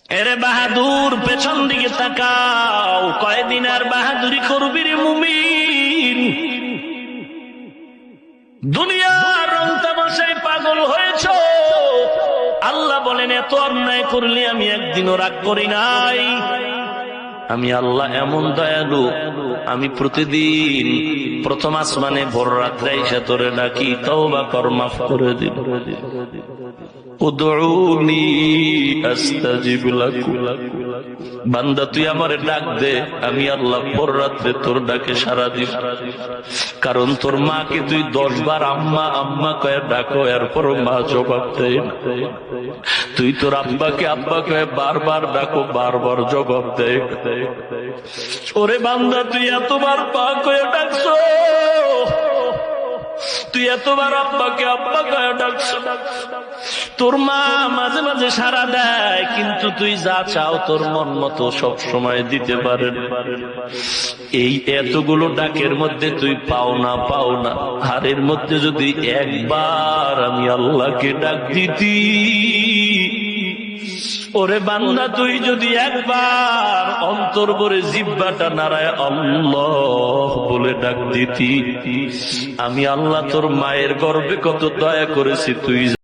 এরে বাহাদুর, পেছন দিকে তাকাও, কয়দিন আর বাহাদুরি করবি রে মুমিন? দুনিয়ার রং তামাশায় পাগল হয়েছ। আল্লাহ বলেন, এত অন্যায় করলে আমি একদিনও রাগ করি নাই। আমি আল্লাহ এমন দয়ালু, আমি প্রতিদিন প্রথম আসমানে ভোর রাত্রে এসে তোরে ডাকি, তওবা কর, মাফ করে দিব। উদউনি আস্তাজিব লাকুম, বান্দা তুই আমারে ডাক দে, আমি আল্লাহ ভোর রাত্রে তোর ডাকে সাড়া দিব। কারণ তোর মাকে তুই 10 বার আম্মা আম্মা কয়ে ডাকো, এরপরও মা জবাব দেয়। তুই তোর আব্বাকে আব্বা কয়ে বারবার ডাকো, বারবার জবাব দেয়। ওরে বান্দা, তুই এতবার পা কয়ে ডাকছো, তুই এতবার আব্বাকে আব্বা কয়ে ডাকছো, তোর মা মাঝে মাঝে সাড়া দেয়, কিন্তু তুই যা চাও তোর মন মতো সব সময় দিতে পারেন। এই এতগুলো ডাকের মধ্যে তুই পাও না হারের মধ্যে যদি একবার আমি আল্লাহকে ডাক দিতি, ওরে বান্দা তুই যদি একবার অন্তর ভরে জিহ্বাটা নাড়ায় আল্লাহ বলে ডাক দিতি, আমি আল্লাহ তোর মায়ের গর্ভে কত দয়া করেছি তুই